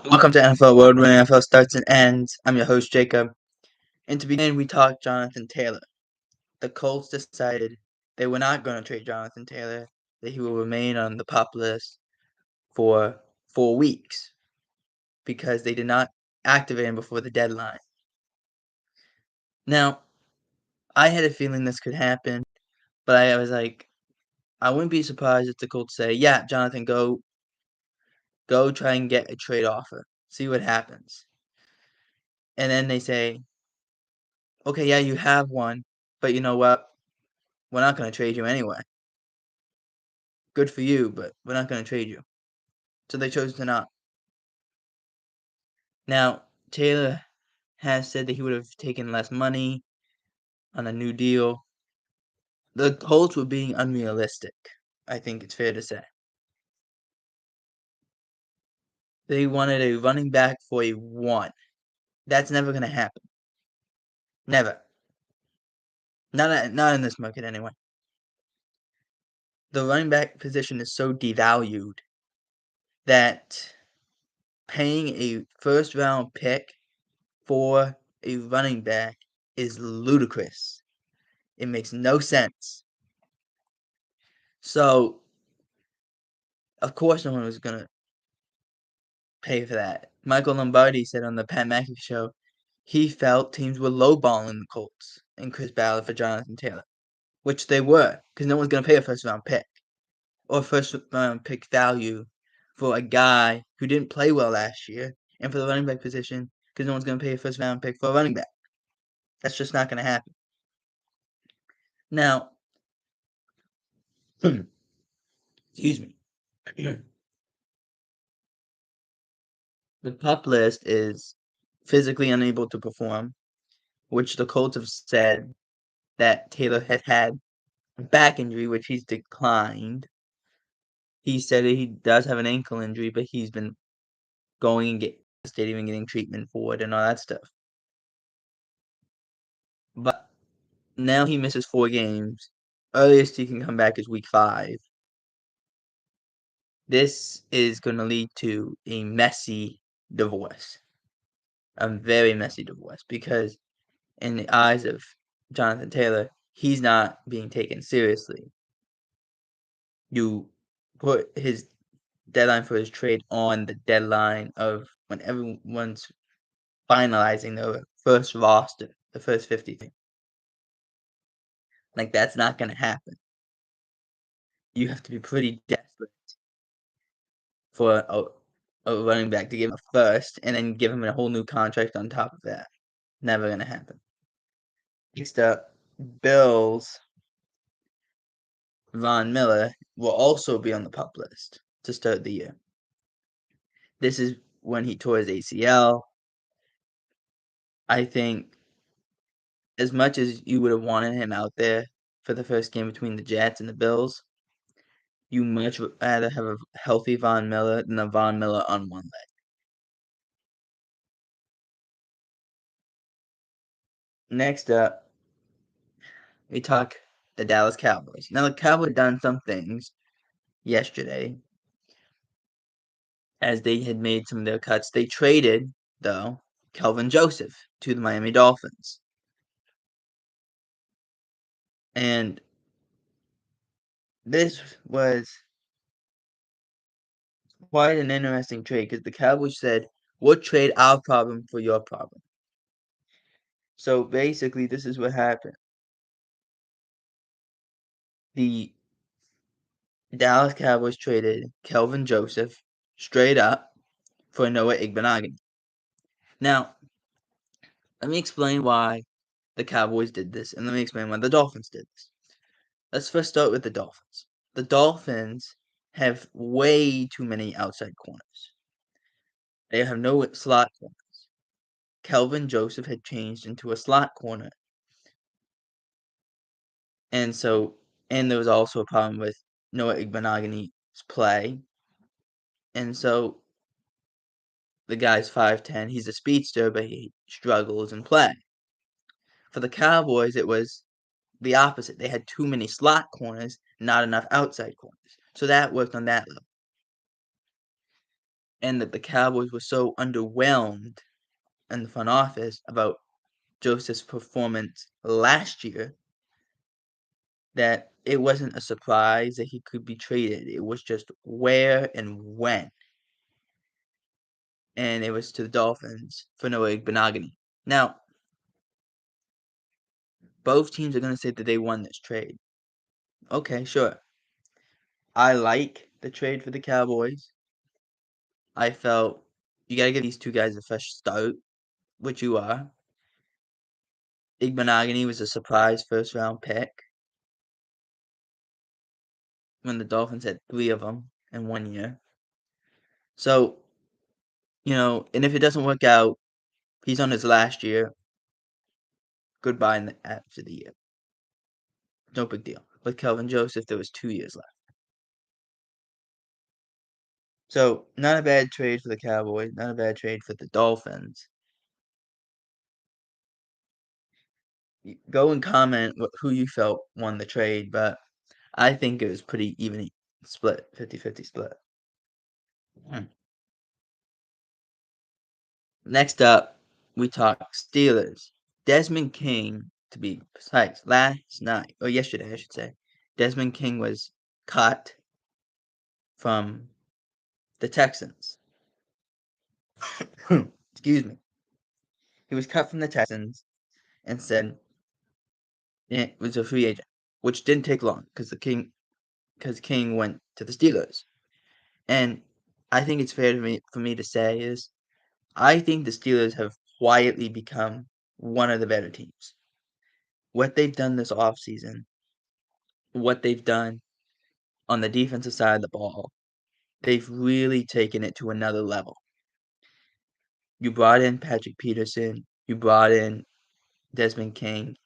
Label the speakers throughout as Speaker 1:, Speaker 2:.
Speaker 1: Welcome to NFL World, where NFL starts and ends. I'm your host, Jacob. And to begin, we talked Jonathan Taylor. The Colts decided they were not going to trade Jonathan Taylor, that he will remain on the PUP list for 4 weeks because they did not activate him before the deadline. Now, I had a feeling this could happen, but I was like, I wouldn't be surprised if the Colts say, yeah, Jonathan, go try and get a trade offer. See what happens. And then they say, okay, yeah, you have one, but you know what? We're not going to trade you anyway. Good for you, but we're not going to trade you. So they chose to not. Now, Taylor has said that he would have taken less money on a new deal. The Colts were being unrealistic, I think it's fair to say. They wanted a running back for a 1. That's never going to happen. Never. Not in this market anyway. The running back position is so devalued that paying a first-round pick for a running back is ludicrous. It makes no sense. So, of course, no one was going to pay for that. Michael Lombardi said on the Pat McAfee show he felt teams were lowballing the Colts and Chris Ballard for Jonathan Taylor, which they were, because no one's going to pay a first-round pick or first-round pick value for a guy who didn't play well last year, and for the running back position, because no one's going to pay a first-round pick for a running back. That's just not going to happen. Now, excuse me. The PUP list is physically unable to perform, which the Colts have said that Taylor had a back injury, which he's declined. He said that he does have an ankle injury, but he's been going and getting treatment for it and all that stuff. But now he misses 4 games. Earliest he can come back is week 5. This is going to lead to a messy divorce. A very messy divorce, because in the eyes of Jonathan Taylor, he's not being taken seriously. You put his deadline for his trade on the deadline of when everyone's finalizing their first roster, the first 53. Like, that's not going to happen. You have to be pretty desperate for a running back to give him a first and then give him a whole new contract on top of that. Never going to happen. Next up, Bills. Von Miller will also be on the PUP list to start the year. This is when he tore his ACL. I think as much as you would have wanted him out there for the first game between the Jets and the Bills, you much rather have a healthy Von Miller than a Von Miller on one leg. Next up, we talk the Dallas Cowboys. Now, the Cowboys done some things yesterday as they had made some of their cuts. They traded, though, Kelvin Joseph to the Miami Dolphins. And this was quite an interesting trade because the Cowboys said, we'll trade our problem for your problem. So basically, this is what happened. The Dallas Cowboys traded Kelvin Joseph straight up for Noah Igbenogany. Now, let me explain why the Cowboys did this, and let me explain why the Dolphins did this. Let's first start with the Dolphins. The Dolphins have way too many outside corners. They have no slot corners. Kelvin Joseph had changed into a slot corner. And there was also a problem with Noah Igbenogany's play. And so the guy's 5'10". He's a speedster, but he struggles in play. For the Cowboys, it was the opposite. They had too many slot corners, not enough outside corners. So that worked on that level. and that the Cowboys were so underwhelmed in the front office about Joseph's performance last year that it wasn't a surprise that he could be traded. It was just where and when. And it was to the Dolphins for Noah Igbenogany. Now, both teams are going to say that they won this trade. Okay, sure. I like the trade for the Cowboys. I felt you got to give these two guys a fresh start, which you are. Igbenogany was a surprise first-round pick when the Dolphins had 3 of them in 1 year. So, and if it doesn't work out, he's on his last year. Goodbye after the year. No big deal. With Kelvin Joseph, there was 2 years left. So, not a bad trade for the Cowboys, not a bad trade for the Dolphins. Go and comment who you felt won the trade, but I think it was pretty even split, 50-50 split. Next up, we talk Steelers. Desmond King, to be precise, last night, or yesterday, I should say, Desmond King was cut from the Texans. Excuse me. He was cut from the Texans and said it was a free agent, which didn't take long because King went to the Steelers. And I think it's fair for me to say is I think the Steelers have quietly become one of the better teams. What they've done this offseason, what they've done on the defensive side of the ball, they've really taken it to another level. You brought in Patrick Peterson, you brought in Desmond King.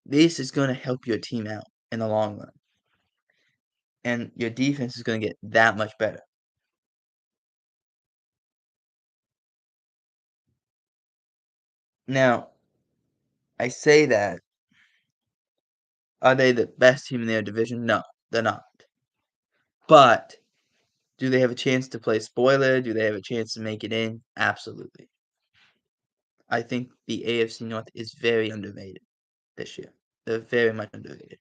Speaker 1: This is going to help your team out in the long run. And your defense is going to get that much better. Now, I say that. Are they the best team in their division? No, they're not. But do they have a chance to play spoiler? Do they have a chance to make it in? Absolutely. I think the AFC North is very underrated this year. They're very much underrated.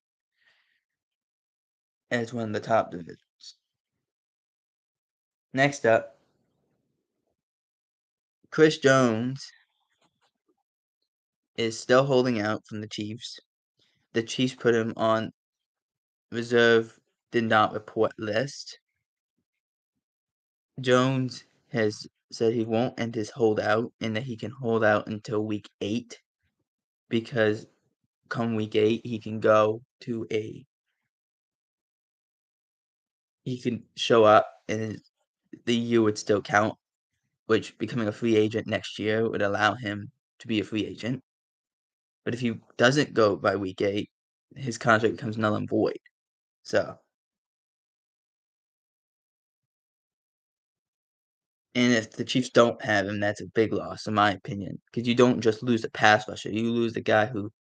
Speaker 1: And it's one of the top divisions. Next up, Chris Jones is still holding out from the Chiefs. The Chiefs put him on reserve did not report list. Jones has said he won't end his holdout and that he can hold out until week 8 because come week 8 he can show up and the year would still count, which becoming a free agent next year would allow him to be a free agent. But if he doesn't go by week 8, his contract becomes null and void. So, and if the Chiefs don't have him, that's a big loss, in my opinion, because you don't just lose a pass rusher. You lose the guy who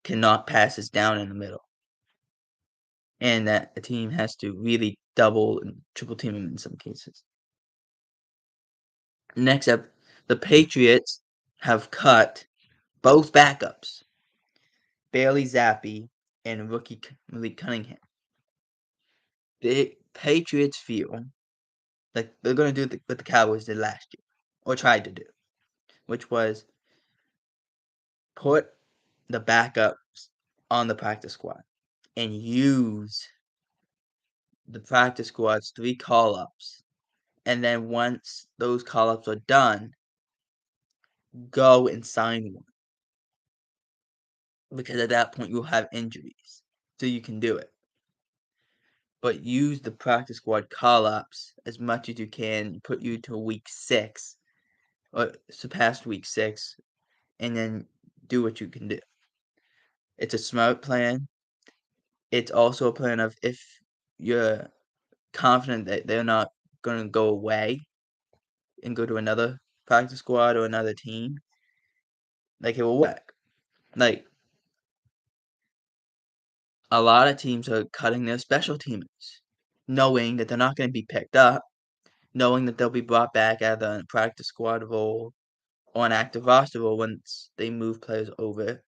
Speaker 1: cannot pass us down in the middle. And that the team has to really double and triple team him in some cases. Next up, the Patriots have cut both backups, Bailey Zappi and rookie Malik Cunningham. The Patriots feel like they're going to do what the Cowboys did last year, or tried to do, which was put the backups on the practice squad and use the practice squad's 3 call-ups. And then once those call-ups are done, go and sign one. Because at that point, you'll have injuries. So you can do it. But use the practice squad call-ups as much as you can, put you to week 6, or surpass week 6, and then do what you can do. It's a smart plan. It's also a plan of if you're confident that they're not going to go away and go to another practice squad or another team, like it will work. Like a lot of teams are cutting their special teamers, knowing that they're not going to be picked up, knowing that they'll be brought back either on a practice squad role or an active roster role once they move players over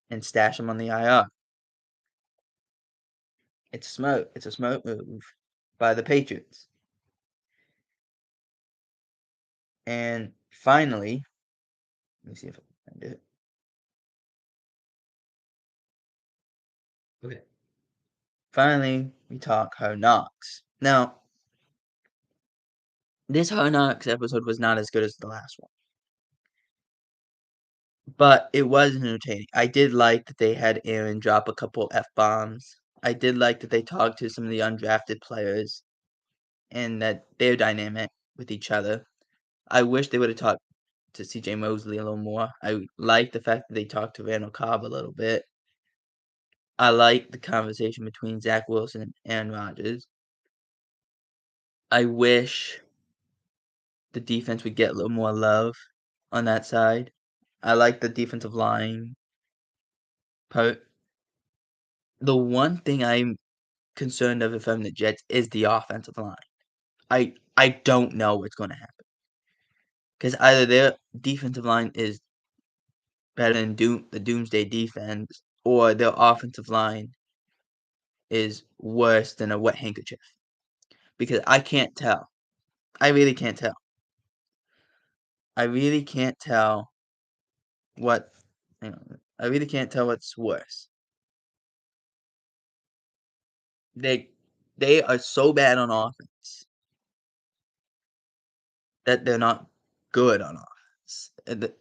Speaker 1: and stash them on the IR. It's a smart move by the Patriots. And finally, let me see if I can find it. Okay. Finally, we talk Hard Knocks. Now, this Hard Knocks episode was not as good as the last one, but it was entertaining. I did like that they had Aaron drop a couple F-bombs. I did like that they talked to some of the undrafted players and that they're dynamic with each other. I wish they would have talked to CJ Mosley a little more. I like the fact that they talked to Randall Cobb a little bit. I like the conversation between Zach Wilson and Aaron Rodgers. I wish the defense would get a little more love on that side. I like the defensive line part. The one thing I'm concerned of if I'm the Jets is the offensive line. I don't know what's gonna happen because either their defensive line is better than the Doomsday defense, or their offensive line is worse than a wet handkerchief, because I can't tell. I really can't tell. I really can't tell what I really can't tell what's worse. They they are so bad on offense that they're not good on offense. And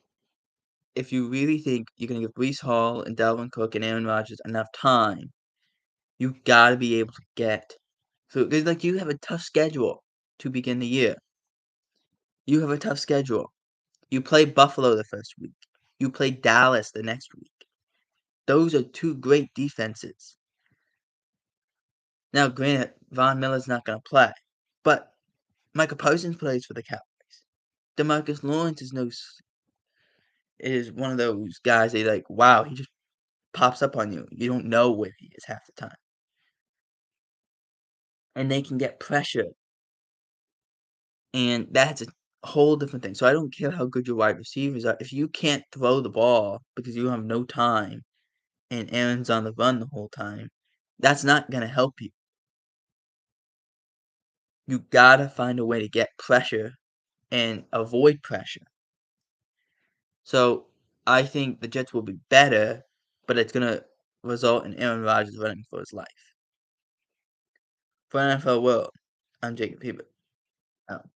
Speaker 1: if you really think you're gonna give Breece Hall and Dalvin Cook and Aaron Rodgers enough time, you gotta be able to get so there's like you have a tough schedule to begin the year. You have a tough schedule. You play Buffalo the first week. You play Dallas the next week. Those are 2 great defenses. Now, granted, Von Miller's not gonna play, but Micah Parsons plays for the Cowboys. DeMarcus Lawrence is one of those guys that like, wow, he just pops up on you. You don't know where he is half the time. And they can get pressure, and that's a whole different thing. So I don't care how good your wide receivers are. If you can't throw the ball because you have no time and Aaron's on the run the whole time, that's not gonna help you. You gotta find a way to get pressure and avoid pressure. So I think the Jets will be better, but it's gonna result in Aaron Rodgers running for his life. For NFL World, I'm Jacob Hebert. Out.